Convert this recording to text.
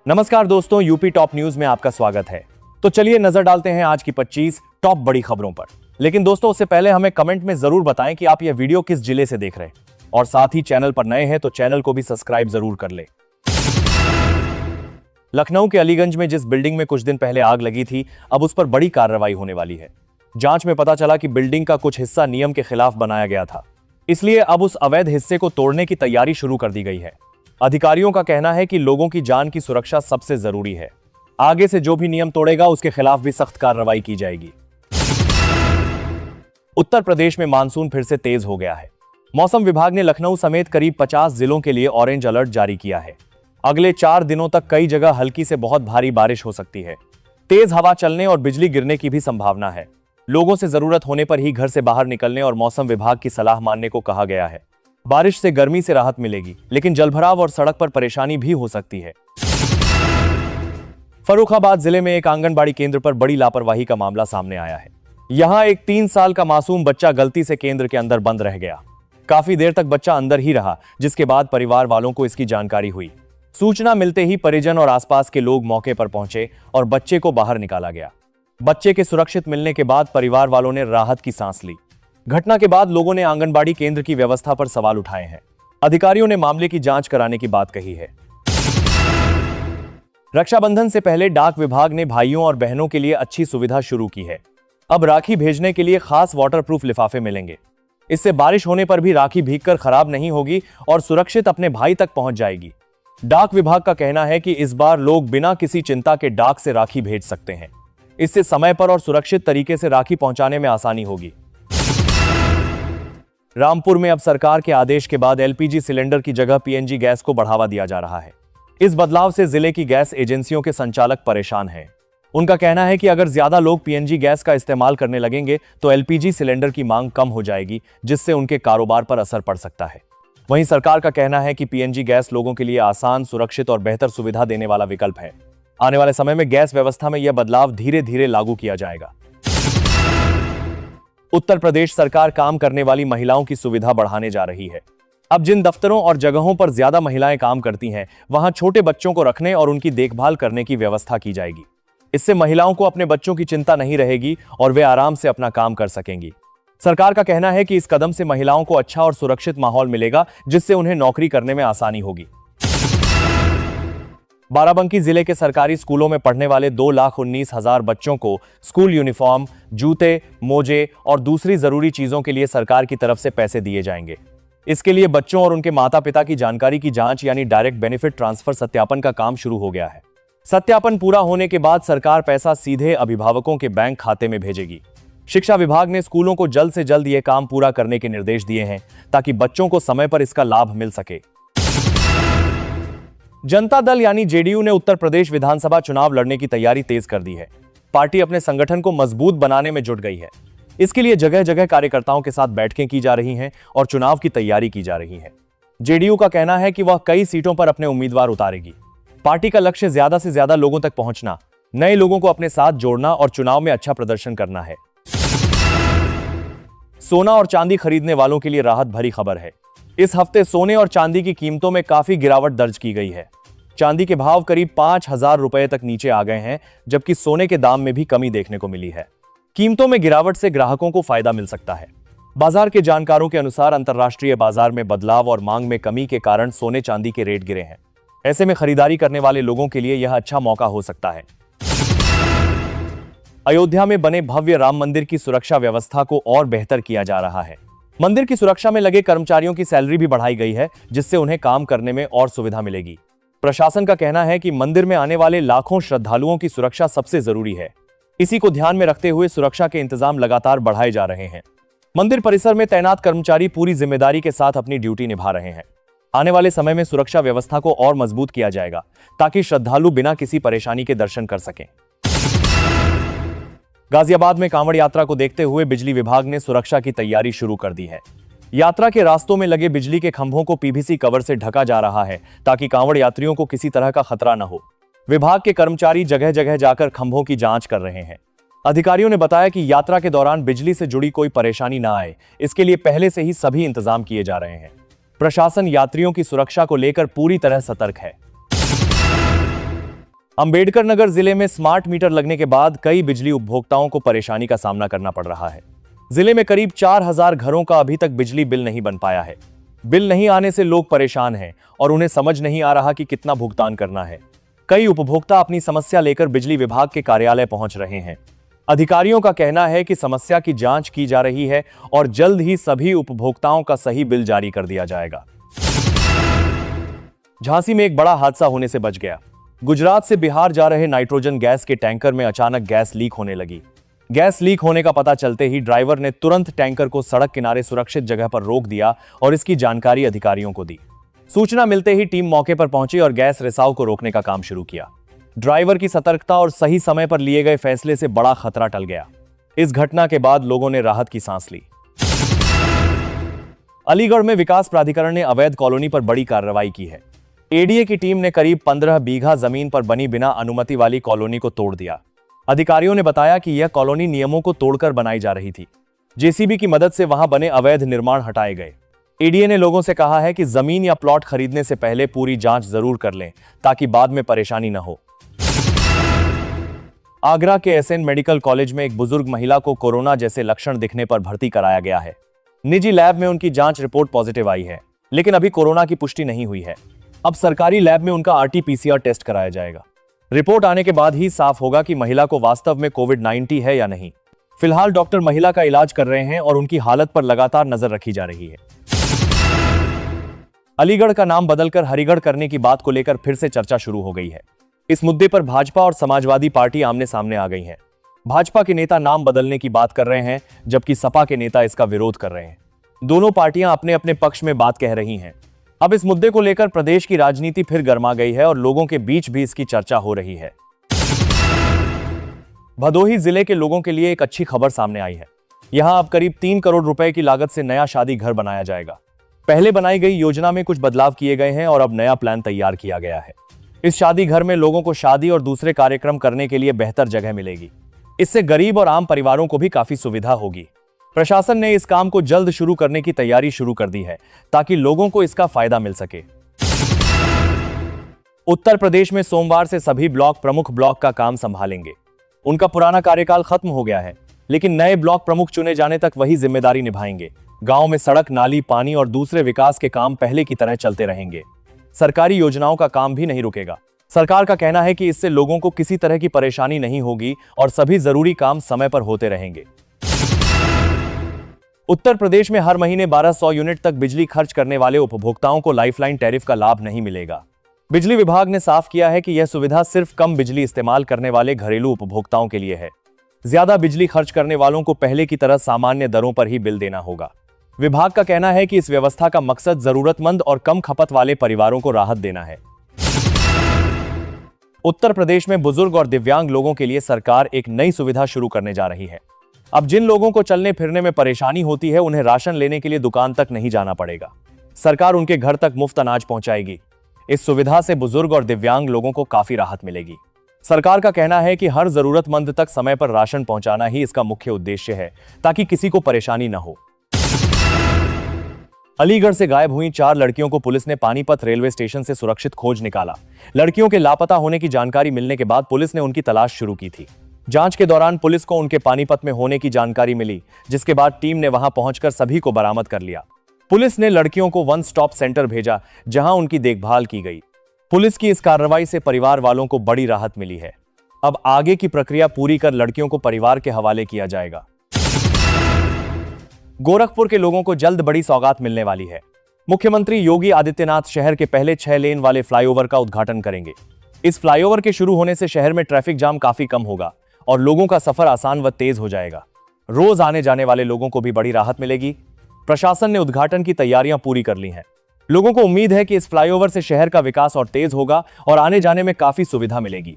नमस्कार दोस्तों, UP top news में आपका स्वागत है। तो चलिए नजर डालते हैं आज की 25 टॉप बड़ी खबरों पर। लेकिन दोस्तों, उससे पहले हमें कमेंट में जरूर बताएं कि आप यह वीडियो किस जिले से देख रहे हैं, और साथ ही चैनल पर नए हैं तो चैनल को भी सब्सक्राइब जरूर कर ले। लखनऊ के अलीगंज में जिस बिल्डिंग में कुछ दिन पहले आग लगी थी, अब उस पर बड़ी कार्रवाई होने वाली है। जांच में पता चला कि बिल्डिंग का कुछ हिस्सा नियम के खिलाफ बनाया गया था, इसलिए अब उस अवैध हिस्से को तोड़ने की तैयारी शुरू कर दी गई है। अधिकारियों का कहना है कि लोगों की जान की सुरक्षा सबसे जरूरी है। आगे से जो भी नियम तोड़ेगा उसके खिलाफ भी सख्त कार्रवाई की जाएगी। उत्तर प्रदेश में मानसून फिर से तेज हो गया है। मौसम विभाग ने लखनऊ समेत करीब 50 जिलों के लिए ऑरेंज अलर्ट जारी किया है। अगले 4 दिनों तक कई जगह हल्की से बहुत भारी बारिश हो सकती है। तेज हवा चलने और बिजली गिरने की भी संभावना है। लोगों से जरूरत होने पर ही घर से बाहर निकलने और मौसम विभाग की सलाह मानने को कहा गया है। बारिश से गर्मी से राहत मिलेगी, लेकिन जलभराव और सड़क पर परेशानी भी हो सकती है। फर्रुखाबाद जिले में एक आंगनबाड़ी केंद्र पर बड़ी लापरवाही का मामला सामने आया है। यहां एक 3 साल का मासूम बच्चा गलती से केंद्र के अंदर बंद रह गया। काफी देर तक बच्चा अंदर ही रहा, जिसके बाद परिवार वालों को इसकी जानकारी हुई। सूचना मिलते ही परिजन और आसपास के लोग मौके पर पहुंचे और बच्चे को बाहर निकाला गया। बच्चे के सुरक्षित मिलने के बाद परिवार वालों ने राहत की सांस ली। घटना के बाद लोगों ने आंगनबाड़ी केंद्र की व्यवस्था पर सवाल उठाए हैं। अधिकारियों ने मामले की जांच कराने की बात कही है। रक्षाबंधन से पहले डाक विभाग ने भाइयों और बहनों के लिए अच्छी सुविधा शुरू की है। अब राखी भेजने के लिए खास वाटरप्रूफ लिफाफे मिलेंगे। इससे बारिश होने पर भी राखी भीगकर खराब नहीं होगी और सुरक्षित अपने भाई तक पहुंच जाएगी। डाक विभाग का कहना है कि इस बार लोग बिना किसी चिंता के डाक से राखी भेज सकते हैं। इससे समय पर और सुरक्षित तरीके से राखी पहुंचाने में आसानी होगी। रामपुर में अब सरकार के आदेश के बाद एलपीजी सिलेंडर की जगह पीएनजी गैस को बढ़ावा दिया जा रहा है। इस बदलाव से जिले की गैस एजेंसियों के संचालक परेशान हैं। उनका कहना है कि अगर ज्यादा लोग पीएनजी गैस का इस्तेमाल करने लगेंगे तो एलपीजी सिलेंडर की मांग कम हो जाएगी, जिससे उनके कारोबार पर असर पड़ सकता है। वहीं सरकार का कहना है कि पीएनजी गैस लोगों के लिए आसान, सुरक्षित और बेहतर सुविधा देने वाला विकल्प है। आने वाले समय में गैस व्यवस्था में यह बदलाव धीरे धीरे लागू किया जाएगा। उत्तर प्रदेश सरकार काम करने वाली महिलाओं की सुविधा बढ़ाने जा रही है। अब जिन दफ्तरों और जगहों पर ज्यादा महिलाएं काम करती हैं, वहां छोटे बच्चों को रखने और उनकी देखभाल करने की व्यवस्था की जाएगी। इससे महिलाओं को अपने बच्चों की चिंता नहीं रहेगी और वे आराम से अपना काम कर सकेंगी। सरकार का कहना है कि इस कदम से महिलाओं को अच्छा और सुरक्षित माहौल मिलेगा, जिससे उन्हें नौकरी करने में आसानी होगी। बाराबंकी जिले के सरकारी स्कूलों में पढ़ने वाले 2,19,000 बच्चों को स्कूल यूनिफॉर्म, जूते, मोजे और दूसरी जरूरी चीजों के लिए सरकार की तरफ से पैसे दिए जाएंगे। इसके लिए बच्चों और उनके माता पिता की जानकारी की जांच यानी डायरेक्ट बेनिफिट ट्रांसफर सत्यापन का काम शुरू हो गया है। सत्यापन पूरा होने के बाद सरकार पैसा सीधे अभिभावकों के बैंक खाते में भेजेगी। शिक्षा विभाग ने स्कूलों को जल्द से जल्द यह काम पूरा करने के निर्देश दिए हैं, ताकि बच्चों को समय पर इसका लाभ मिल सके। जनता दल यानी जेडीयू ने उत्तर प्रदेश विधानसभा चुनाव लड़ने की तैयारी तेज कर दी है। पार्टी अपने संगठन को मजबूत बनाने में जुट गई है। इसके लिए जगह जगह कार्यकर्ताओं के साथ बैठकें की जा रही हैं और चुनाव की तैयारी की जा रही है। जेडीयू का कहना है कि वह कई सीटों पर अपने उम्मीदवार उतारेगी। पार्टी का लक्ष्य ज्यादा से ज्यादा लोगों तक पहुंचना, नए लोगों को अपने साथ जोड़ना और चुनाव में अच्छा प्रदर्शन करना है। सोना और चांदी खरीदने वालों के लिए राहत भरी खबर है। इस हफ्ते सोने और चांदी की कीमतों में काफी गिरावट दर्ज की गई है। चांदी के भाव करीब 5,000 रुपए तक नीचे आ गए हैं, जबकि सोने के दाम में भी कमी देखने को मिली है। कीमतों में गिरावट से ग्राहकों को फायदा मिल सकता है। बाजार के जानकारों के अनुसार अंतर्राष्ट्रीय बाजार में बदलाव और मांग में कमी के कारण सोने चांदी के रेट गिरे हैं। ऐसे में खरीदारी करने वाले लोगों के लिए यह अच्छा मौका हो सकता है। अयोध्या में बने भव्य राम मंदिर की सुरक्षा व्यवस्था को और बेहतर किया जा रहा है। मंदिर की सुरक्षा में लगे कर्मचारियों की सैलरी भी बढ़ाई गई है, जिससे उन्हें काम करने में और सुविधा मिलेगी। प्रशासन का कहना है कि मंदिर में आने वाले लाखों श्रद्धालुओं की सुरक्षा सबसे जरूरी है। इसी को ध्यान में रखते हुए सुरक्षा के इंतजाम लगातार बढ़ाए जा रहे हैं। मंदिर परिसर में तैनात कर्मचारी पूरी जिम्मेदारी के साथ अपनी ड्यूटी निभा रहे हैं। आने वाले समय में सुरक्षा व्यवस्था को और मजबूत किया जाएगा, ताकि श्रद्धालु बिना किसी परेशानी के दर्शन कर सकें। गाजियाबाद में कांवड़ यात्रा को देखते हुए बिजली विभाग ने सुरक्षा की तैयारी शुरू कर दी है। यात्रा के रास्तों में लगे बिजली के खंभों को पीवीसी कवर से ढका जा रहा है, ताकि कांवड़ यात्रियों को किसी तरह का खतरा न हो। विभाग के कर्मचारी जगह जगह जाकर खंभों की जांच कर रहे हैं। अधिकारियों ने बताया कि यात्रा के दौरान बिजली से जुड़ी कोई परेशानी न आए, इसके लिए पहले से ही सभी इंतजाम किए जा रहे हैं। प्रशासन यात्रियों की सुरक्षा को लेकर पूरी तरह सतर्क है। अंबेडकर नगर जिले में स्मार्ट मीटर लगने के बाद कई बिजली उपभोक्ताओं को परेशानी का सामना करना पड़ रहा है। जिले में करीब 4000 घरों का अभी तक बिजली बिल नहीं बन पाया है। बिल नहीं आने से लोग परेशान हैं और उन्हें समझ नहीं आ रहा कि कितना भुगतान करना है। कई उपभोक्ता अपनी समस्या लेकर बिजली विभाग के कार्यालय पहुंच रहे हैं। अधिकारियों का कहना है कि समस्या की जांच की जा रही है और जल्द ही सभी उपभोक्ताओं का सही बिल जारी कर दिया जाएगा। झांसी में एक बड़ा हादसा होने से बच गया। गुजरात से बिहार जा रहे नाइट्रोजन गैस के टैंकर में अचानक गैस लीक होने लगी। गैस लीक होने का पता चलते ही ड्राइवर ने तुरंत टैंकर को सड़क किनारे सुरक्षित जगह पर रोक दिया और इसकी जानकारी अधिकारियों को दी। सूचना मिलते ही टीम मौके पर पहुंची और गैस रिसाव को रोकने का काम शुरू किया। ड्राइवर की सतर्कता और सही समय पर लिए गए फैसले से बड़ा खतरा टल गया। इस घटना के बाद लोगों ने राहत की सांस ली। अलीगढ़ में विकास प्राधिकरण ने अवैध कॉलोनी पर बड़ी कार्रवाई की है। एडीए की टीम ने करीब 15 बीघा जमीन पर बनी बिना अनुमति वाली कॉलोनी को तोड़ दिया। अधिकारियों ने बताया कि यह कॉलोनी नियमों को तोड़कर बनाई जा रही थी। जेसीबी की मदद से वहां बने अवैध निर्माण हटाए गए। एडीए ने लोगों से कहा है कि जमीन या प्लॉट खरीदने से पहले पूरी जांच जरूर कर लें ताकि बाद में परेशानी न हो। आगरा के एसएन मेडिकल कॉलेज में एक बुजुर्ग महिला को कोरोना जैसे लक्षण दिखने पर भर्ती कराया गया है। निजी लैब में उनकी जांच रिपोर्ट पॉजिटिव आई है, लेकिन अभी कोरोना की पुष्टि नहीं हुई है। अब सरकारी लैब में उनका आरटी-पीसीआर टेस्ट कराया जाएगा। रिपोर्ट आने के बाद ही साफ होगा कि महिला को वास्तव में कोविड-19 है या नहीं। फिलहाल डॉक्टर महिला का इलाज कर रहे हैं और उनकी हालत पर लगातार नजर रखी जा रही है। अलीगढ़ का नाम बदलकर हरिगढ़ करने की बात को लेकर फिर से चर्चा शुरू हो गई है। इस मुद्दे पर भाजपा और समाजवादी पार्टी आमने सामने आ गई हैं। भाजपा के नेता नाम बदलने की बात कर रहे हैं, जबकि सपा के नेता इसका विरोध कर रहे हैं। दोनों पार्टियां अपने अपने पक्ष में बात कह रही हैं। अब इस मुद्दे को लेकर प्रदेश की राजनीति फिर गर्मा गई है और लोगों के बीच भी इसकी चर्चा हो रही है। भदोही जिले के लोगों के लिए एक अच्छी खबर सामने आई है। यहां अब करीब 3 करोड़ रुपए की लागत से नया शादी घर बनाया जाएगा। पहले बनाई गई योजना में कुछ बदलाव किए गए हैं और अब नया प्लान तैयार किया गया है। इस शादी घर में लोगों को शादी और दूसरे कार्यक्रम करने के लिए बेहतर जगह मिलेगी। इससे गरीब और आम परिवारों को भी काफी सुविधा होगी। प्रशासन ने इस काम को जल्द शुरू करने की तैयारी शुरू कर दी है ताकि लोगों को इसका फायदा मिल सके। उत्तर प्रदेश में सोमवार से सभी ब्लॉक प्रमुख ब्लॉक का काम संभालेंगे। उनका पुराना कार्यकाल खत्म हो गया है, लेकिन नए ब्लॉक प्रमुख चुने जाने तक वही जिम्मेदारी निभाएंगे। गांव में सड़क, नाली, पानी और दूसरे विकास के काम पहले की तरह चलते रहेंगे। सरकारी योजनाओं का काम भी नहीं रुकेगा। सरकार का कहना है कि इससे लोगों को किसी तरह की परेशानी नहीं होगी और सभी जरूरी काम समय पर होते रहेंगे। उत्तर प्रदेश में हर महीने 1200 यूनिट तक बिजली खर्च करने वाले उपभोक्ताओं को लाइफलाइन टैरिफ का लाभ नहीं मिलेगा। बिजली विभाग ने साफ किया है कि यह सुविधा सिर्फ कम बिजली इस्तेमाल करने वाले घरेलू उपभोक्ताओं के लिए है। ज्यादा बिजली खर्च करने वालों को पहले की तरह सामान्य दरों पर ही बिल देना होगा। विभाग का कहना है कि इस व्यवस्था का मकसद जरूरतमंद और कम खपत वाले परिवारों को राहत देना है। उत्तर प्रदेश में बुजुर्ग और दिव्यांग लोगों के लिए सरकार एक नई सुविधा शुरू करने जा रही है। अब जिन लोगों को चलने फिरने में परेशानी होती है, उन्हें राशन लेने के लिए दुकान तक नहीं जाना पड़ेगा। सरकार उनके घर तक मुफ्त अनाज पहुंचाएगी। इस सुविधा से बुजुर्ग और दिव्यांग लोगों को काफी राहत मिलेगी। सरकार का कहना है कि हर जरूरतमंद तक समय पर राशन पहुंचाना ही इसका मुख्य उद्देश्य है, ताकि किसी को परेशानी न हो। अलीगढ़ से गायब हुई 4 लड़कियों को पुलिस ने पानीपत रेलवे स्टेशन से सुरक्षित खोज निकाला। लड़कियों के लापता होने की जानकारी मिलने के बाद पुलिस ने उनकी तलाश शुरू की थी। जांच के दौरान पुलिस को उनके पानीपत में होने की जानकारी मिली, जिसके बाद टीम ने वहां पहुंचकर सभी को बरामद कर लिया। पुलिस ने लड़कियों को 1 स्टॉप सेंटर भेजा, जहां उनकी देखभाल की गई। पुलिस की इस कार्रवाई से परिवार वालों को बड़ी राहत मिली है। अब आगे की प्रक्रिया पूरी कर लड़कियों को परिवार के हवाले किया जाएगा। गोरखपुर के लोगों को जल्द बड़ी सौगात मिलने वाली है। मुख्यमंत्री योगी आदित्यनाथ शहर के पहले 6 लेन वाले फ्लाईओवर का उद्घाटन करेंगे। इस फ्लाईओवर के शुरू होने से शहर में ट्रैफिक जाम काफी कम होगा और लोगों का सफर आसान व तेज हो जाएगा। रोज आने जाने वाले लोगों को भी बड़ी राहत मिलेगी। प्रशासन ने उद्घाटन की तैयारियां पूरी कर ली हैं। लोगों को उम्मीद है कि इस फ्लाईओवर से शहर का विकास और तेज होगा और आने जाने में काफी सुविधा मिलेगी।